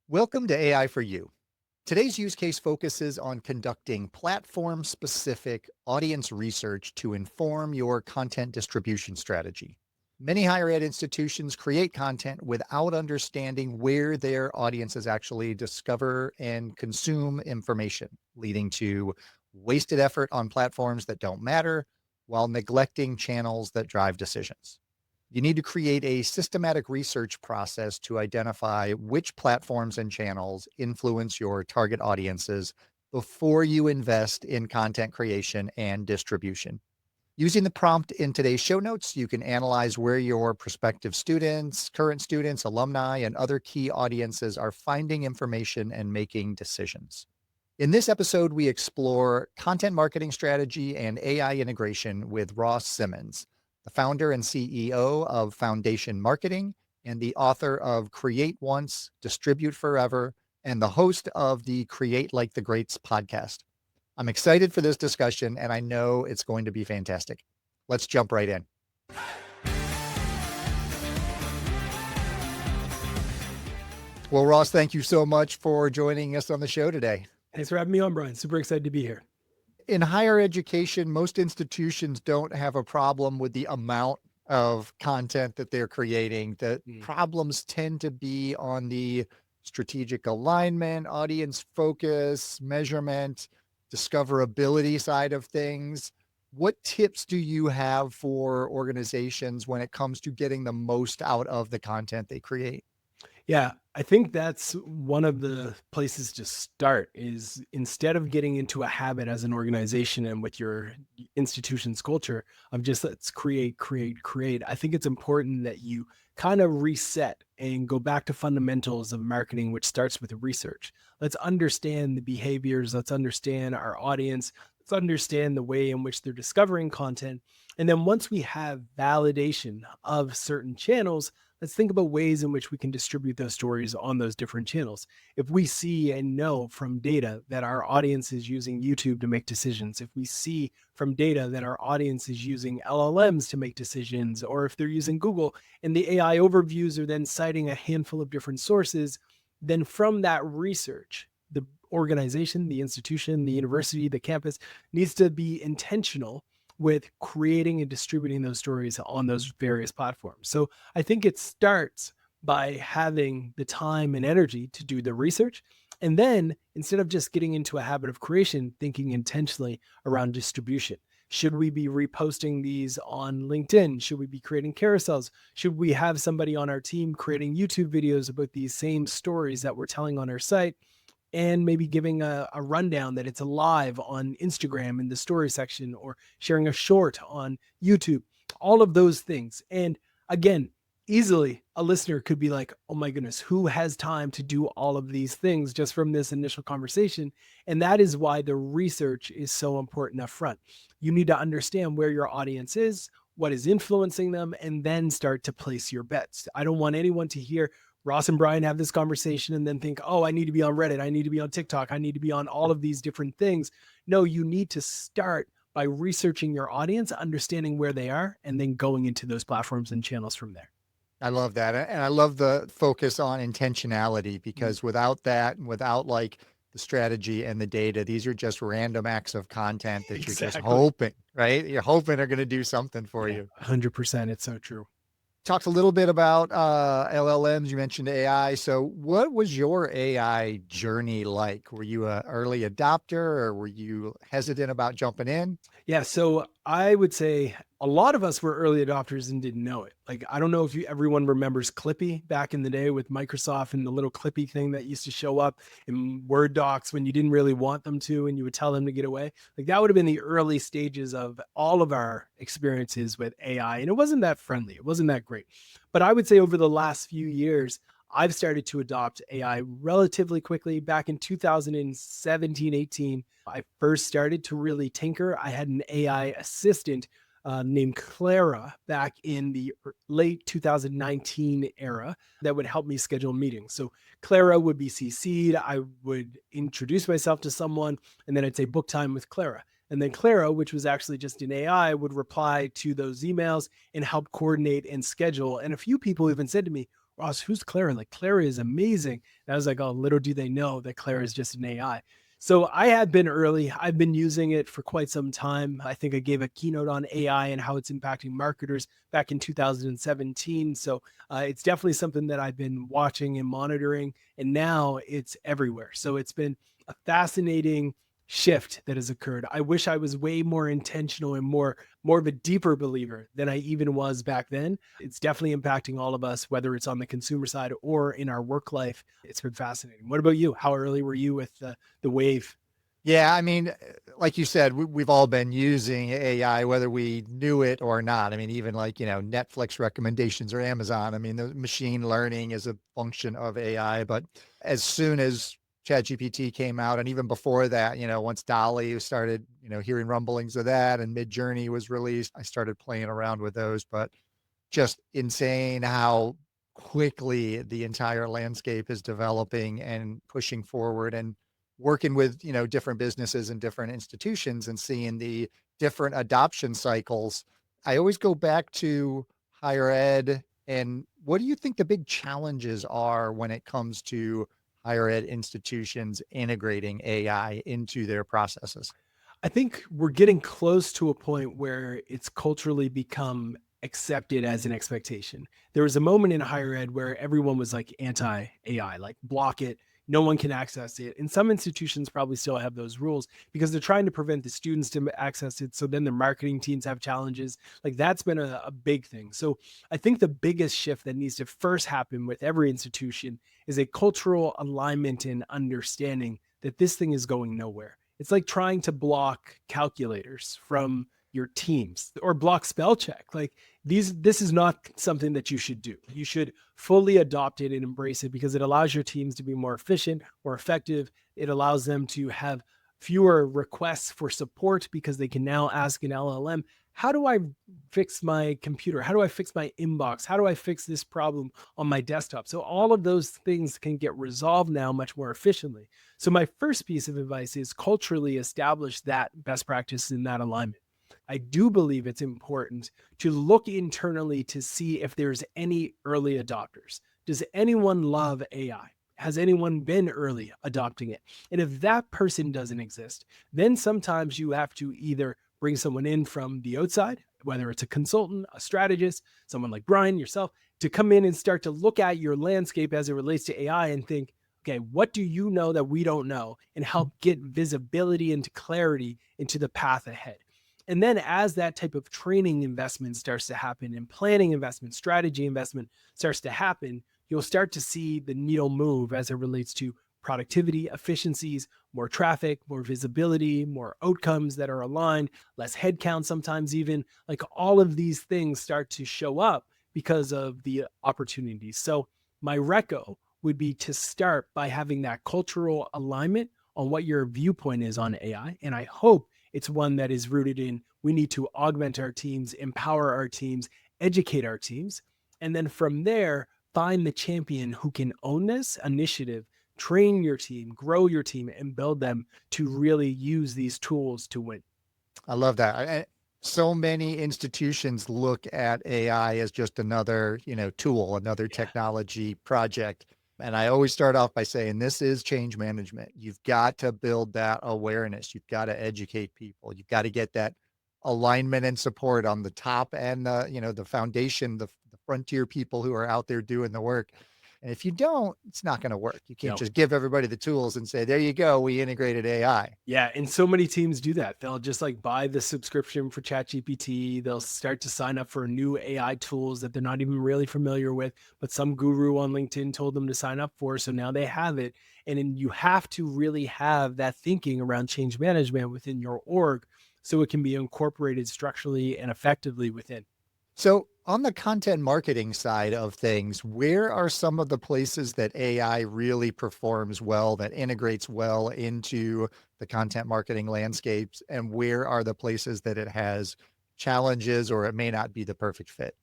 Welcome to AI for You. Today's use case focuses on conducting platform specific audience research to inform your content distribution strategy. Many higher ed institutions create content without understanding where their audiences actually discover and consume information, leading to wasted effort on platforms that don't matter while neglecting channels that drive decisions. You need to create a systematic research process to identify which platforms and channels influence your target audiences before you invest in content creation and distribution. Using the prompt in today's show notes, you can analyze where your prospective students, current students, alumni, and other key audiences are finding information and making decisions. In this episode, we explore content marketing strategy and AI integration with Ross Simmons, the founder and CEO of Foundation Marketing and the author of Create Once, Distribute Forever, and the host of the Create Like the Greats podcast. I'm excited for this discussion, and I know it's going to be fantastic. Let's jump right in. Well, Ross, thank you so much for joining us on the show today. Thanks for having me on, Brian. Super excited to be here. In higher education, most institutions don't have a problem with the amount of content that they're creating. The problems tend to be on the strategic alignment, audience focus, measurement, discoverability side of things. What tips do you have for organizations when it comes to getting the most out of the content they create? Yeah, I think that's one of the places to start is instead of getting into a habit as an organization and with your institution's culture of just let's create, create, create. I think it's important that you kind of reset and go back to fundamentals of marketing, which starts with research. Let's understand the behaviors. Let's understand our audience. Let's understand the way in which they're discovering content. And then once we have validation of certain channels, let's think about ways in which we can distribute those stories on those different channels. If we see and know from data that our audience is using YouTube to make decisions, if we see from data that our audience is using LLMs to make decisions, or if they're using Google and the AI overviews are then citing a handful of different sources, then from that research, the organization, the institution, the university, the campus needs to be intentional with creating and distributing those stories on those various platforms. So I think it starts by having the time and energy to do the research. And then instead of just getting into a habit of creation, thinking intentionally around distribution. Should we be reposting these on LinkedIn? Should we be creating carousels? Should we have somebody on our team creating YouTube videos about these same stories that we're telling on our site? And maybe giving a rundown that it's live on Instagram in the story section or sharing a short on YouTube, all of those things. And again, easily a listener could be like, oh my goodness, who has time to do all of these things just from this initial conversation? And that is why the research is so important up front. You need to understand where your audience is, what is influencing them, and then start to place your bets. I don't want anyone to hear Ross and Brian have this conversation and then think, oh, I need to be on Reddit. I need to be on TikTok. I need to be on all of these different things. No, you need to start by researching your audience, understanding where they are, and then going into those platforms and channels from there. I love that. And I love the focus on intentionality because without that, without like the strategy and the data, these are just random acts of content that you're just Exactly. hoping, right? You're hoping are going to do something for Yeah, you. 100%. It's so true. Talked a little bit about LLMs. You mentioned AI. So, what was your AI journey like? Were you an early adopter or were you hesitant about jumping in? Yeah, so I would say a lot of us were early adopters and didn't know it. Like, I don't know if everyone remembers Clippy back in the day with Microsoft and the little Clippy thing that used to show up in Word docs when you didn't really want them to and you would tell them to get away. Like, that would have been the early stages of all of our experiences with AI. And it wasn't that friendly, it wasn't that great. But I would say over the last few years, I've started to adopt AI relatively quickly. Back in 2017, 18, I first started to really tinker. I had an AI assistant named Clara back in the late 2019 era that would help me schedule meetings. So Clara would be CC'd. I would introduce myself to someone, and then I'd say book time with Clara. And then Clara, which was actually just an AI, would reply to those emails and help coordinate and schedule. And a few people even said to me, Ross, who's Clara? Like, Clara is amazing. And I was like, oh, little do they know that Clara is just an AI. So I had been early. I've been using it for quite some time. I think I gave a keynote on AI and how it's impacting marketers back in 2017. So it's definitely something that I've been watching and monitoring, and now it's everywhere. So it's been a fascinating shift that has occurred. I wish I was way more intentional and more of a deeper believer than I even was back then. It's definitely impacting all of us, whether it's on the consumer side or in our work life. It's been fascinating. What about you? How early were you with the wave? Yeah, I mean, like you said, we've all been using AI, whether we knew it or not. I mean, even like, Netflix recommendations or Amazon. I mean, the machine learning is a function of AI. But as soon as ChatGPT came out, and even before that, once Dolly started, hearing rumblings of that and Midjourney was released, I started playing around with those. But just insane how quickly the entire landscape is developing and pushing forward, and working with, different businesses and different institutions and seeing the different adoption cycles. I always go back to higher ed. And what do you think the big challenges are when it comes to higher ed institutions integrating AI into their processes? I think we're getting close to a point where it's culturally become accepted as an expectation. There was a moment in higher ed where everyone was like anti AI, like block it. No one can access it. And some institutions probably still have those rules because they're trying to prevent the students to access it. So then their marketing teams have challenges. Like that's been a big thing. So I think the biggest shift that needs to first happen with every institution is a cultural alignment and understanding that this thing is going nowhere. It's like trying to block calculators from your teams or block spell check. Like this is not something that you should do. You should fully adopt it and embrace it because it allows your teams to be more efficient, more effective. It allows them to have fewer requests for support because they can now ask an LLM, how do I fix my computer? How do I fix my inbox? How do I fix this problem on my desktop? So all of those things can get resolved now much more efficiently. So my first piece of advice is culturally establish that best practice in that alignment. I do believe it's important to look internally to see if there's any early adopters. Does anyone love AI? Has anyone been early adopting it? And if that person doesn't exist, then sometimes you have to either bring someone in from the outside, whether it's a consultant, a strategist, someone like Brian, yourself, to come in and start to look at your landscape as it relates to AI and think, okay, what do you know that we don't know? And help get visibility and clarity into the path ahead. And then as that type of training investment starts to happen and planning investment, strategy investment starts to happen, you'll start to see the needle move as it relates to productivity, efficiencies, more traffic, more visibility, more outcomes that are aligned, less headcount sometimes even. Like all of these things start to show up because of the opportunities. So my reco would be to start by having that cultural alignment on what your viewpoint is on AI. And I hope it's one that is rooted in we need to augment our teams, empower our teams, educate our teams. And then from there, find the champion who can own this initiative, train your team, grow your team, and build them to really use these tools to win. I love that. So many institutions look at AI as just another, tool, another Yeah. technology project. And I always start off by saying this is change management. You've got to build that awareness. You've got to educate people. You've got to get that alignment and support on the top and the foundation, the frontier people who are out there doing the work. And if you don't, it's not going to work. You can't No. just give everybody the tools and say, there you go, we integrated AI. Yeah, and so many teams do that. They'll just like buy the subscription for ChatGPT. They'll start to sign up for new AI tools that they're not even really familiar with, but some guru on LinkedIn told them to sign up for, so now they have it. And then you have to really have that thinking around change management within your org so it can be incorporated structurally and effectively within. So, on the content marketing side of things, where are some of the places that AI really performs well, that integrates well into the content marketing landscapes? And where are the places that it has challenges or it may not be the perfect fit?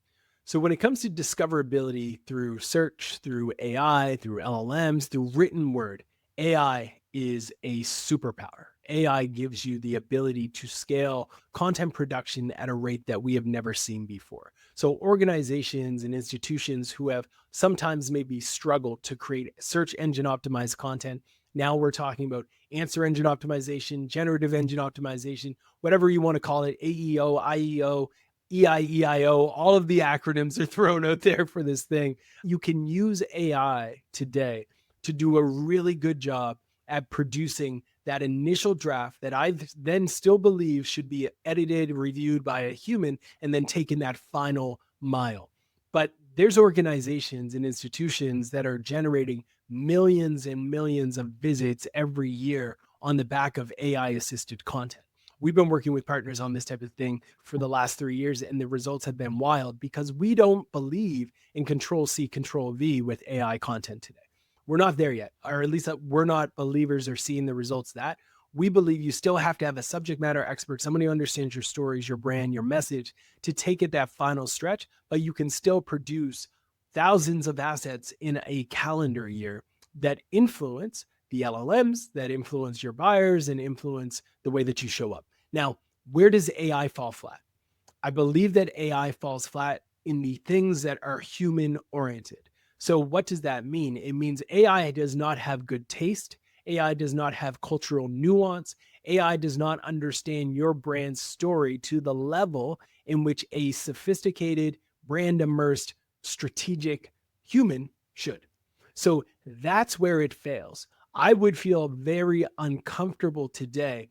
So when it comes to discoverability through search, through AI, through LLMs, through written word, AI is a superpower. AI gives you the ability to scale content production at a rate that we have never seen before. So organizations and institutions who have sometimes maybe struggled to create search engine optimized content, now we're talking about answer engine optimization, generative engine optimization, whatever you want to call it, AEO, IEO, EIEIO, all of the acronyms are thrown out there for this thing. You can use AI today to do a really good job at producing that initial draft that I then still believe should be edited, reviewed by a human, and then taken that final mile. But there's organizations and institutions that are generating millions and millions of visits every year on the back of AI assisted content. We've been working with partners on this type of thing for the last 3 years, and the results have been wild because we don't believe in control C, control V with AI content today. We're not there yet, or at least we're not believers or seeing the results that we believe you still have to have a subject matter expert, somebody who understands your stories, your brand, your message to take it that final stretch, but you can still produce thousands of assets in a calendar year that influence the LLMs, that influence your buyers and influence the way that you show up. Now, where does AI fall flat? I believe that AI falls flat in the things that are human oriented. So what does that mean? It means AI does not have good taste. AI does not have cultural nuance. AI does not understand your brand story to the level in which a sophisticated, brand immersed, strategic human should. So that's where it fails. I would feel very uncomfortable today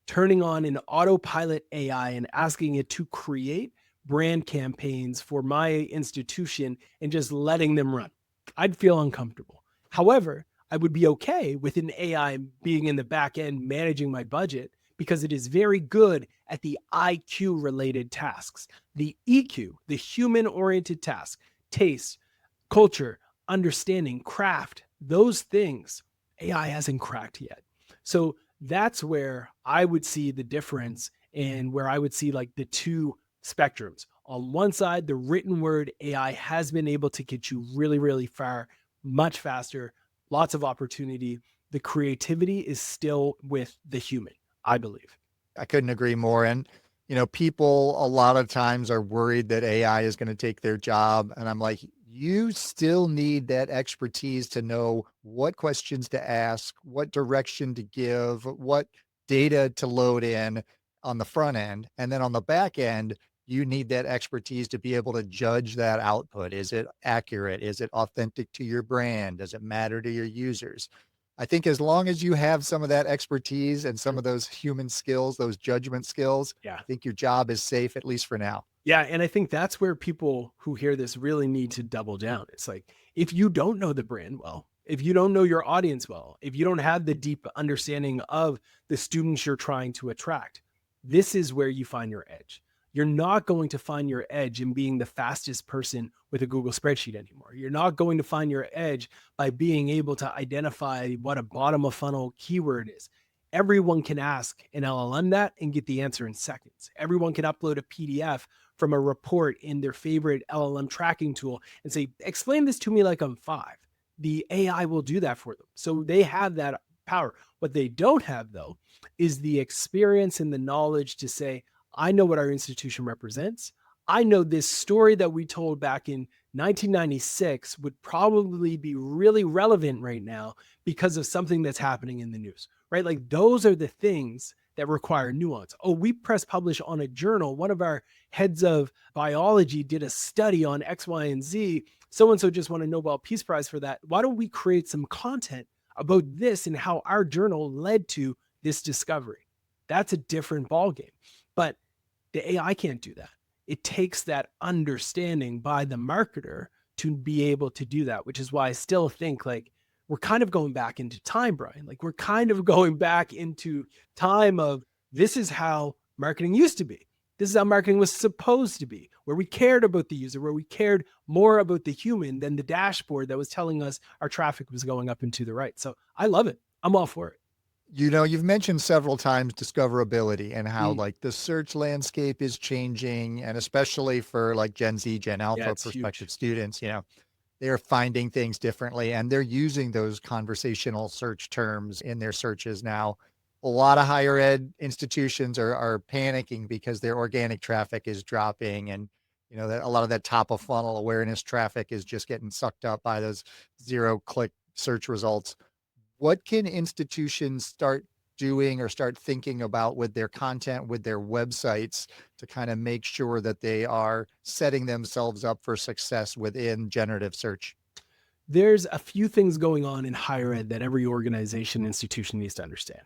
turning on an autopilot AI and asking it to create brand campaigns for my institution and just letting them run. I'd feel uncomfortable. However, I would be okay with an AI being in the back end managing my budget because it is very good at the IQ related tasks. The EQ, the human oriented tasks, taste, culture, understanding, craft, those things AI hasn't cracked yet. So that's where I would see the difference and where I would see like the two spectrums. On one side, the written word AI has been able to get you really, really far, much faster, lots of opportunity. The creativity is still with the human, I believe. I couldn't agree more. And, people a lot of times are worried that AI is going to take their job. And I'm like, you still need that expertise to know what questions to ask, what direction to give, what data to load in on the front end. And then on the back end, you need that expertise to be able to judge that output. Is it accurate? Is it authentic to your brand? Does it matter to your users? I think as long as you have some of that expertise and some of those human skills, those judgment skills, Yeah. I think your job is safe, at least for now. Yeah. And I think that's where people who hear this really need to double down. It's like, if you don't know the brand well, if you don't know your audience well, if you don't have the deep understanding of the students you're trying to attract, this is where you find your edge. You're not going to find your edge in being the fastest person with a Google spreadsheet anymore. You're not going to find your edge by being able to identify what a bottom of funnel keyword is. Everyone can ask an LLM that and get the answer in seconds. Everyone can upload a PDF from a report in their favorite LLM tracking tool and say, explain this to me like I'm 5. The AI will do that for them. So they have that power. What they don't have, though, is the experience and the knowledge to say, I know what our institution represents. I know this story that we told back in 1996 would probably be really relevant right now because of something that's happening in the news, right? Like those are the things that require nuance. Oh, we press publish on a journal. One of our heads of biology did a study on X, Y, and Z. So-and-so just won a Nobel Peace Prize for that. Why don't we create some content about this and how our journal led to this discovery? That's a different ballgame. But the AI can't do that. It takes that understanding by the marketer to be able to do that, which is why I still think like we're kind of going back into time, Brian. Like we're kind of going back into time of this is how marketing used to be. This is how marketing was supposed to be, where we cared about the user, where we cared more about the human than the dashboard that was telling us our traffic was going up and to the right. So I love it. I'm all for it. You've mentioned several times discoverability and how like the search landscape is changing, and especially for like Gen Z, Gen Yeah, Alpha it's huge. prospective students, they're finding things differently and they're using those conversational search terms in their searches now. a lot of higher ed institutions are panicking because their organic traffic is dropping, and that a lot of that top of funnel awareness traffic is just getting sucked up by those zero click search results. What can institutions start doing or start thinking about with their content, with their websites, to kind of make sure that they are setting themselves up for success within generative search? There's a few things going on in higher ed that every organization, institution needs to understand.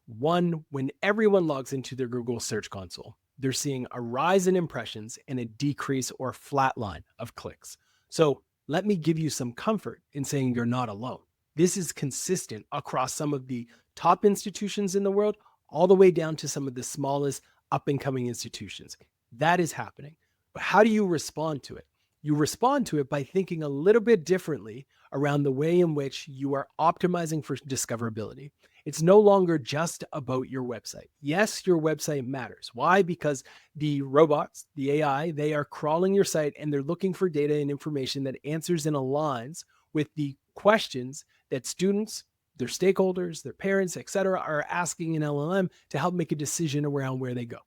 One, when everyone logs into their Google Search Console, they're seeing a rise in impressions and a decrease or flat line of clicks. So let me give you some comfort in saying you're not alone. This is consistent across some of the top institutions in the world, all the way down to some of the smallest up and coming institutions. That is happening. But how do you respond to it? You respond to it by thinking a little bit differently around the way in which you are optimizing for discoverability. It's no longer just about your website. Yes, your website matters. Why? Because the robots, the AI, they are crawling your site and they're looking for data and information that answers and aligns with the questions that students, their stakeholders, their parents, etc., are asking an LLM to help make a decision around where they go.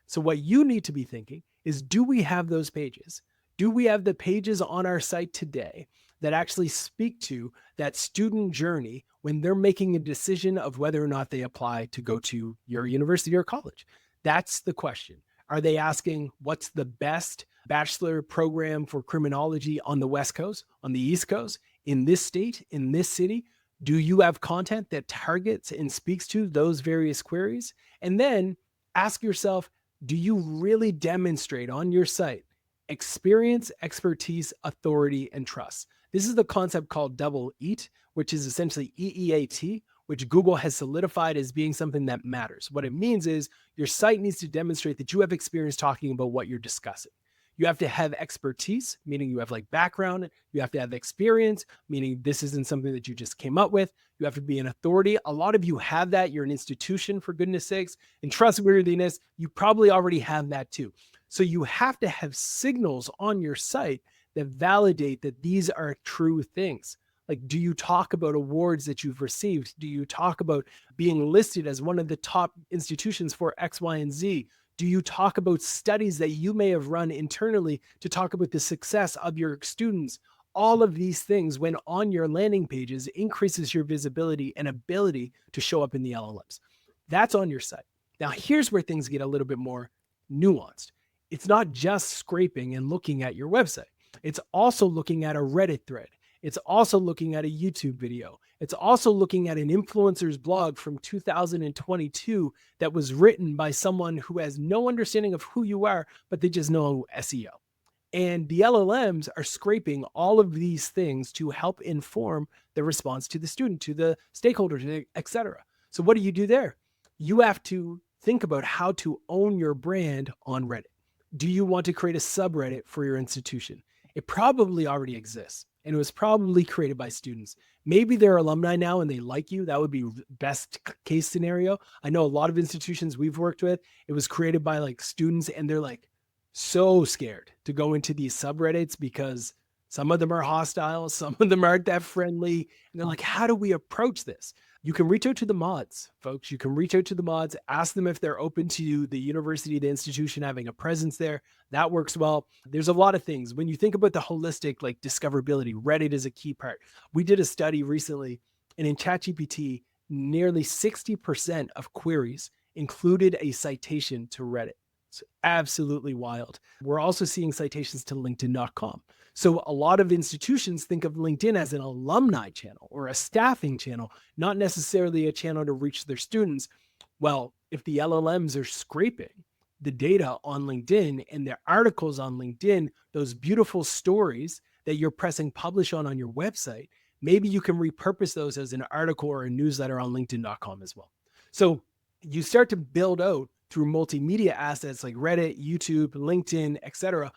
So what you need to be thinking is, do we have those pages? Do we have the pages on our site today that actually speak to that student journey when they're making a decision of whether or not they apply to go to your university or college? That's the question. Are they asking what's the best bachelor program for criminology on the West Coast, on the East Coast, in this state, in this city? Do you have content that targets and speaks to those various queries? And then ask yourself, do you really demonstrate on your site experience, expertise, authority, and trust? This is the concept called double EAT, which is essentially EEAT, which Google has solidified as being something that matters. What it means is your site needs to demonstrate that you have experience talking about what you're discussing. You have to have expertise, meaning you have like background. You have to have experience, meaning this isn't something that you just came up with. You have to be an authority. A lot of you have that. You're an institution, for goodness sakes. And trustworthiness, you probably already have that too. So you have to have signals on your site that validate that these are true things. Like, do you talk about awards that you've received? Do you talk about being listed as one of the top institutions for X, Y, and Z? Do you talk about studies that you may have run internally to talk about the success of your students? All of these things, when on your landing pages, increases your visibility and ability to show up in the LLMs. That's on your site. Now, here's where things get a little bit more nuanced. It's not just scraping and looking at your website. It's also looking at a Reddit thread. It's also looking at a YouTube video. It's also looking at an influencer's blog from 2022 that was written by someone who has no understanding of who you are, but they just know SEO. And the LLMs are scraping all of these things to help inform the response to the student, to the stakeholders, etc. So what do you do there? You have to think about how to own your brand on Reddit. Do you want to create a subreddit for your institution? It probably already exists, and it was probably created by students. Maybe they're alumni now and they like you. That would be best case scenario. I know a lot of institutions we've worked with, it was created by like students, and they're like so scared to go into these subreddits because some of them are hostile, some of them aren't that friendly. And they're like, how do we approach this? You can reach out to the mods, folks. You can reach out to the mods, ask them if they're open to the university, the institution having a presence there. That works well. There's a lot of things. When you think about the holistic, like discoverability, Reddit is a key part. We did a study recently, and in ChatGPT, nearly 60% of queries included a citation to Reddit. It's absolutely wild. We're also seeing citations to LinkedIn.com. So a lot of institutions think of LinkedIn as an alumni channel or a staffing channel, not necessarily a channel to reach their students. Well, if the LLMs are scraping the data on LinkedIn and their articles on LinkedIn, those beautiful stories that you're pressing publish on your website, maybe you can repurpose those as an article or a newsletter on LinkedIn.com as well. So you start to build out through multimedia assets like Reddit, YouTube, LinkedIn, etc.,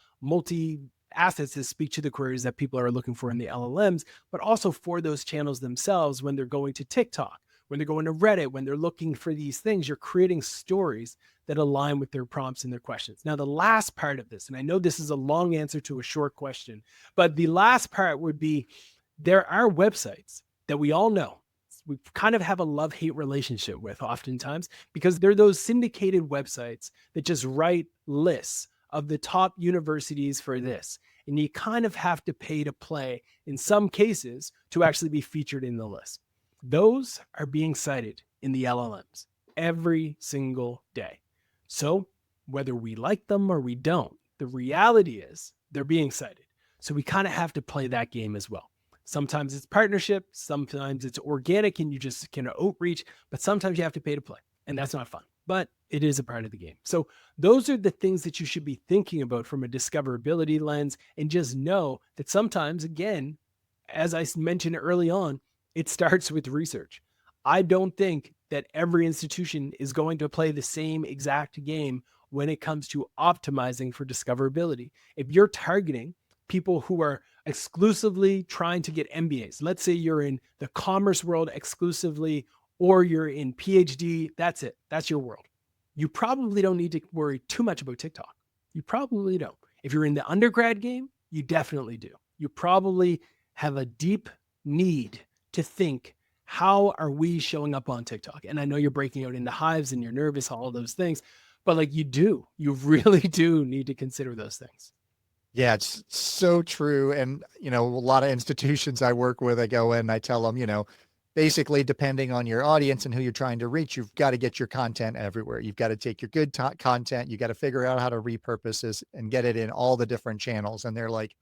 assets that speak to the queries that people are looking for in the LLMs, but also for those channels themselves when they're going to TikTok, when they're going to Reddit, when they're looking for these things. You're creating stories that align with their prompts and their questions. Now, the last part of this, and I know this is a long answer to a short question, but the last part would be there are websites that we all know, we kind of have a love-hate relationship with oftentimes, because they're those syndicated websites that just write lists of the top universities for this. And you kind of have to pay to play in some cases to actually be featured in the list. Those are being cited in the LLMs every single day. So whether we like them or we don't, the reality is they're being cited. So we kind of have to play that game as well. Sometimes it's partnership, sometimes it's organic and you just can outreach, but sometimes you have to pay to play, and that's not fun, but it is a part of the game. So those are the things that you should be thinking about from a discoverability lens, and just know that sometimes, again, as I mentioned early on, it starts with research. I don't think that every institution is going to play the same exact game when it comes to optimizing for discoverability. If you're targeting people who are exclusively trying to get MBAs, let's say you're in the commerce world exclusively, or you're in PhD, that's it. That's your world. You probably don't need to worry too much about TikTok. You probably don't. If you're in the undergrad game, you definitely do. You probably have a deep need to think, how are we showing up on TikTok? And I know you're breaking out into hives and you're nervous, all of those things, but like you really do need to consider those things. Yeah, it's so true. And, a lot of institutions I work with, I go in and I tell them, basically depending on your audience and who you're trying to reach, you've got to get your content everywhere. You've got to take your good content. You got to figure out how to repurpose this and get it in all the different channels. And they're like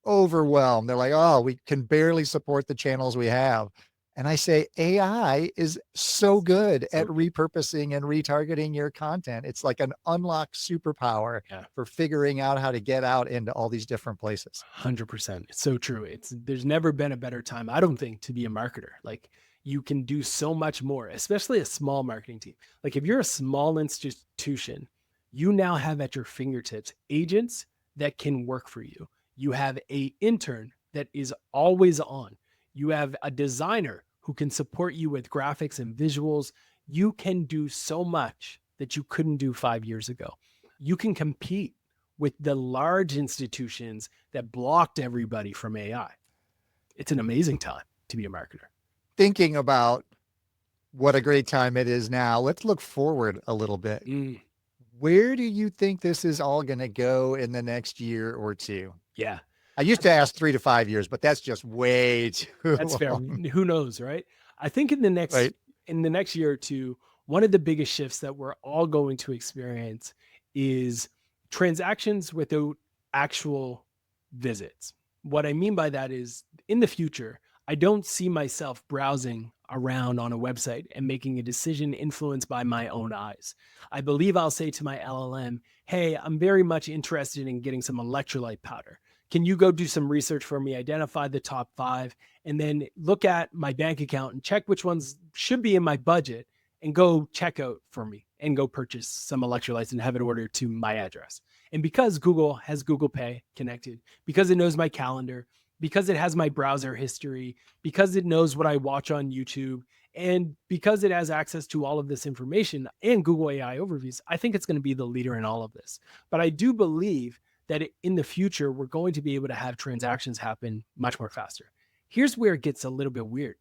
overwhelmed. They're like, oh, we can barely support the channels we have. And I say, AI is so good at repurposing and retargeting your content. It's like an unlocked superpower for figuring out how to get out into all these different places. 100%. It's so true. There's never been a better time, I don't think, to be a marketer. Like, you can do so much more, especially a small marketing team. Like, if you're a small institution, you now have at your fingertips agents that can work for you. You have an intern that is always on. You have a designer who can support you with graphics and visuals. You can do so much that you couldn't do 5 years ago. You can compete with the large institutions that blocked everybody from AI. It's an amazing time to be a marketer. Thinking about what a great time it is now, let's look forward a little bit. Where do you think this is all going to go in the next year or two? Yeah. I used to ask 3 to 5 years, but that's just way too That's long. fair. Who knows, right? I think in the next year or two, one of the biggest shifts that we're all going to experience is transactions without actual visits. What I mean by that is, in the future, I don't see myself browsing around on a website and making a decision influenced by my own eyes. I believe I'll say to my LLM, hey, I'm very much interested in getting some electrolyte powder. Can you go do some research for me, identify the top 5, and then look at my bank account and check which ones should be in my budget, and go check out for me and go purchase some electrolytes and have it ordered to my address. And because Google has Google Pay connected, because it knows my calendar, because it has my browser history, because it knows what I watch on YouTube, and because it has access to all of this information and Google AI overviews, I think it's going to be the leader in all of this. But I do believe that in the future, we're going to be able to have transactions happen much more faster. Here's where it gets a little bit weird.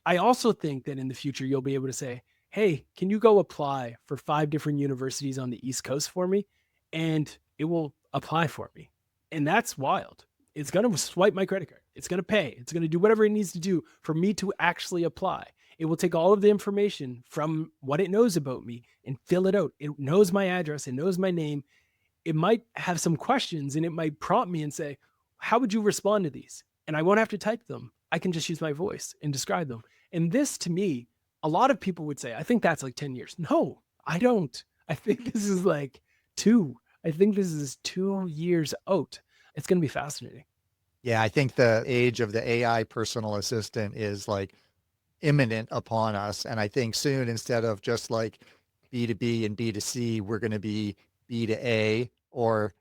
I also think that in the future, you'll be able to say, hey, can you go apply for 5 different universities on the East Coast for me? And it will apply for me. And that's wild. It's going to swipe my credit card. It's going to pay. It's going to do whatever it needs to do for me to actually apply. It will take all of the information from what it knows about me and fill it out. It knows my address. It knows my name. It might have some questions and it might prompt me and say, how would you respond to these? And I won't have to type them. I can just use my voice and describe them. And this, to me, a lot of people would say, I think that's like 10 years. No, I don't. I think this is like 2. I think this is 2 years out. It's going to be fascinating. Yeah, I think the age of the AI personal assistant is like imminent upon us. And I think soon, instead of just like B2B and B2C, we're going to be B to A or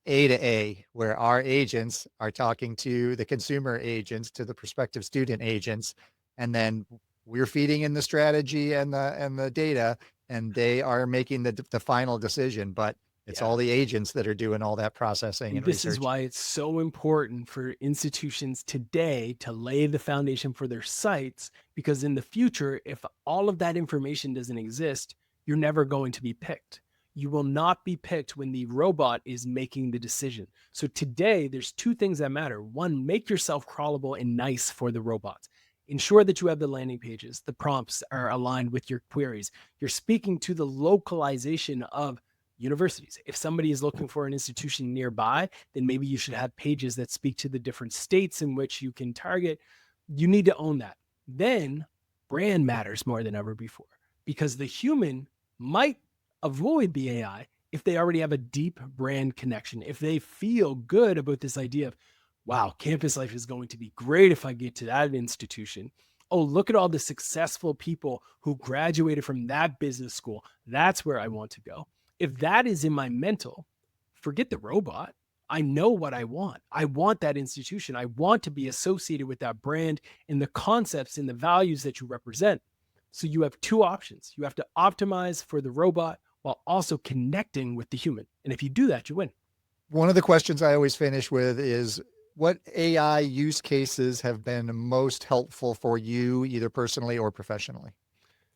A to A, where our agents are talking to the consumer agents, to the prospective student agents, and then we're feeding in the strategy and the data, and they are making the final decision. But It's Yeah. all the agents that are doing all that processing And and this is research. why it's so important for institutions today to lay the foundation for their sites, because in the future, if all of that information doesn't exist, you're never going to be picked. You will not be picked when the robot is making the decision. So today, there's two things that matter. One, make yourself crawlable and nice for the robots. Ensure that you have the landing pages, the prompts are aligned with your queries. You're speaking to the localization of universities. If somebody is looking for an institution nearby, then maybe you should have pages that speak to the different states in which you can target. You need to own that. Then brand matters more than ever before, because the human might avoid the AI if they already have a deep brand connection. If they feel good about this idea of, wow, campus life is going to be great if I get to that institution. Oh, look at all the successful people who graduated from that business school. That's where I want to go. If that is in my mental, forget the robot. I know what I want. I want that institution. I want to be associated with that brand and the concepts and the values that you represent. So you have two options. You have to optimize for the robot while also connecting with the human. And if you do that, you win. One of the questions I always finish with is, what AI use cases have been most helpful for you, either personally or professionally?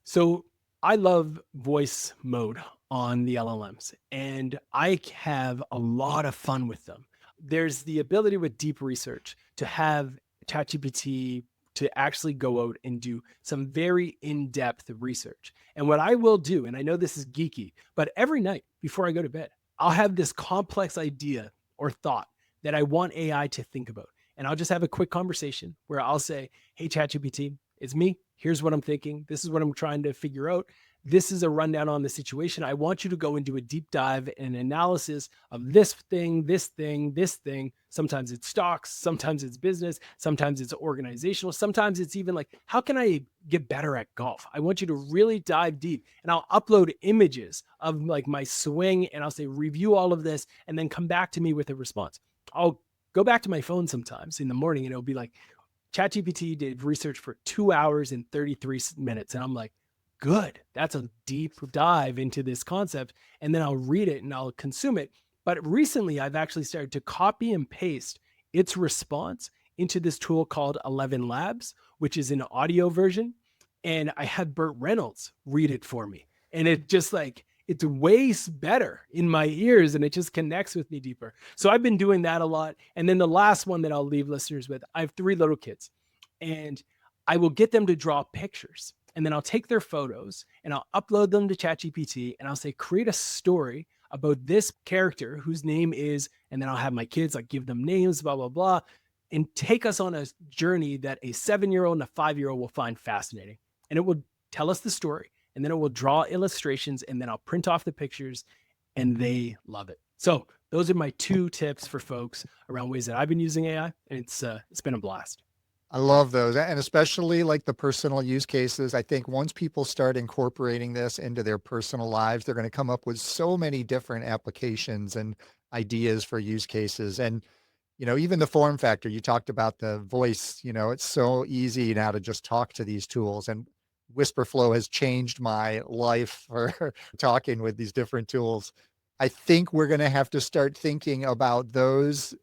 So I love voice mode on the LLMs, and I have a lot of fun with them. There's the ability with deep research to have ChatGPT to actually go out and do some very in-depth research. And what I will do, and I know this is geeky, but every night before I go to bed, I'll have this complex idea or thought that I want AI to think about. And I'll just have a quick conversation where I'll say, hey, ChatGPT, it's me. Here's what I'm thinking. This is what I'm trying to figure out. This is a rundown on the situation. I want you to go and do a deep dive and analysis of this thing, this thing, this thing. Sometimes it's stocks, sometimes it's business, sometimes it's organizational, sometimes it's even like, how can I get better at golf? I want you to really dive deep, and I'll upload images of like my swing, and I'll say, review all of this, and then come back to me with a response. I'll go back to my phone sometimes in the morning, and it'll be like, ChatGPT did research for 2 hours and 33 minutes. And I'm like, good. That's a deep dive into this concept. And then I'll read it and I'll consume it. But recently, I've actually started to copy and paste its response into this tool called 11 Labs, which is an audio version. And I had Burt Reynolds read it for me. And it just like, it's way better in my ears, and it just connects with me deeper. So I've been doing that a lot. And then the last one that I'll leave listeners with, I have 3 little kids, and I will get them to draw pictures, and then I'll take their photos and I'll upload them to ChatGPT, and I'll say, create a story about this character whose name is, and then I'll have my kids like give them names, blah, blah, blah, and take us on a journey that a 7-year-old and a 5-year-old will find fascinating. And it will tell us the story, and then it will draw illustrations, and then I'll print off the pictures, and they love it. So those are my 2 tips for folks around ways that I've been using AI, and it's been a blast. I love those. And especially like the personal use cases. I think once people start incorporating this into their personal lives, they're going to come up with so many different applications and ideas for use cases. And, even the form factor, you talked about the voice, it's so easy now to just talk to these tools. And Whisperflow has changed my life for talking with these different tools. I think we're going to have to start thinking about those,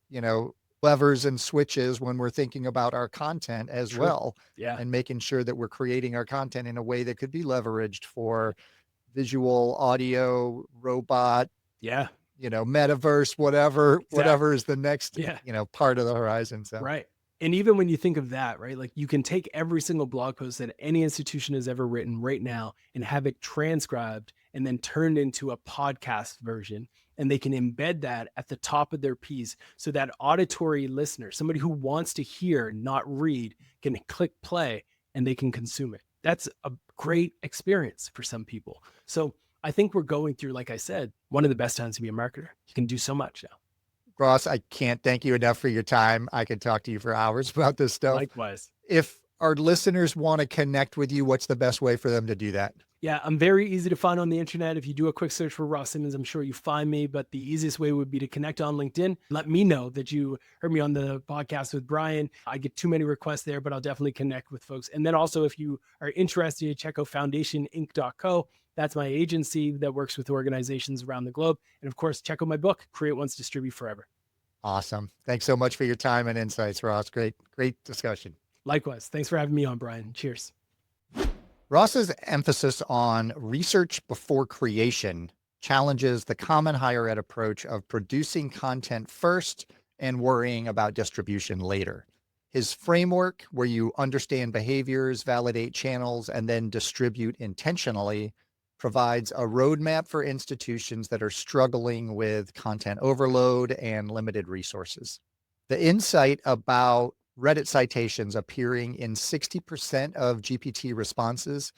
levers and switches when we're thinking about our content as True. well, Yeah. and making sure that we're creating our content in a way that could be leveraged for visual, audio, robot, Yeah. metaverse, whatever Exactly. is the next, Yeah. part of the horizon. So Right. And even when you think of that, right, like you can take every single blog post that any institution has ever written right now and have it transcribed and then turned into a podcast version. And they can embed that at the top of their piece so that auditory listener, somebody who wants to hear, not read, can click play and they can consume it. That's a great experience for some people. So I think we're going through, like I said, one of the best times to be a marketer. You can do so much now. Ross, I can't thank you enough for your time. I could talk to you for hours about this stuff. Likewise. If our listeners want to connect with you, what's the best way for them to do that? Yeah, I'm very easy to find on the internet. If you do a quick search for Ross Simmons, I'm sure you find me, but the easiest way would be to connect on LinkedIn. Let me know that you heard me on the podcast with Brian. I get too many requests there, but I'll definitely connect with folks. And then also, if you are interested, check out foundationinc.co. That's my agency that works with organizations around the globe. And of course, check out my book, Create Once, Distribute Forever. Awesome. Thanks so much for your time and insights, Ross. Great discussion. Likewise. Thanks for having me on, Brian. Cheers. Ross's emphasis on research before creation challenges the common higher ed approach of producing content first and worrying about distribution later. His framework, where you understand behaviors, validate channels, and then distribute intentionally, provides a roadmap for institutions that are struggling with content overload and limited resources. The insight about Reddit citations appearing in 60% of GPT responses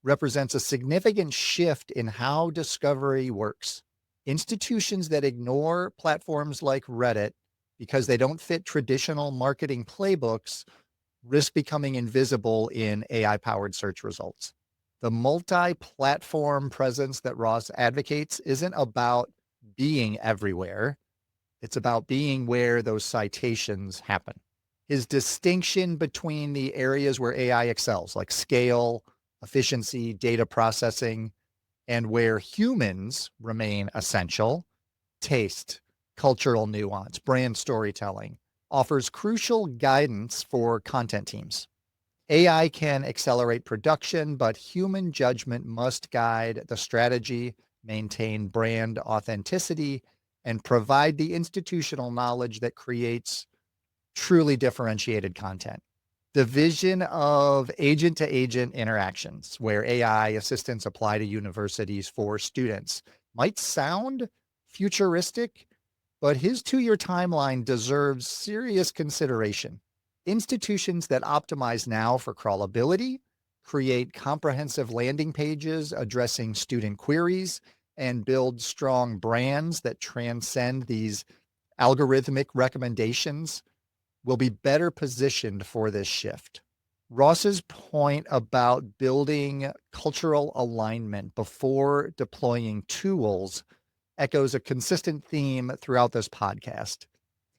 represents a significant shift in how discovery works. Institutions that ignore platforms like Reddit because they don't fit traditional marketing playbooks risk becoming invisible in AI-powered search results. The multi-platform presence that Ross advocates isn't about being everywhere. It's about being where those citations happen. His distinction between the areas where AI excels, like scale, efficiency, data processing, and where humans remain essential, taste, cultural nuance, brand storytelling, offers crucial guidance for content teams. AI can accelerate production, but human judgment must guide the strategy, maintain brand authenticity, and provide the institutional knowledge that creates truly differentiated content. The vision of agent to agent interactions, where AI assistants apply to universities for students, might sound futuristic, but his 2-year timeline deserves serious consideration. Institutions that optimize now for crawlability, create comprehensive landing pages addressing student queries, and build strong brands that transcend these algorithmic recommendations will be better positioned for this shift. Ross's point about building cultural alignment before deploying tools echoes a consistent theme throughout this podcast.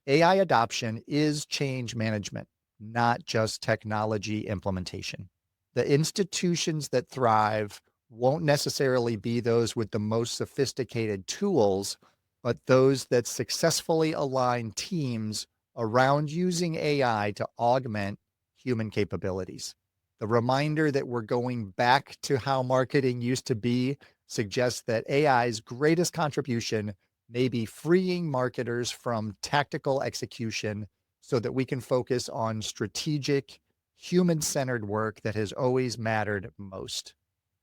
AI adoption is change management, not just technology implementation. The institutions that thrive won't necessarily be those with the most sophisticated tools, but those that successfully align teams around using AI to augment human capabilities. The reminder that we're going back to how marketing used to be suggests that AI's greatest contribution may be freeing marketers from tactical execution so that we can focus on strategic, human-centered work that has always mattered most.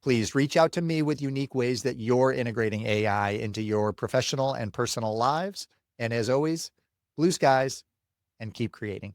Please reach out to me with unique ways that you're integrating AI into your professional and personal lives. And as always, blue skies and keep creating.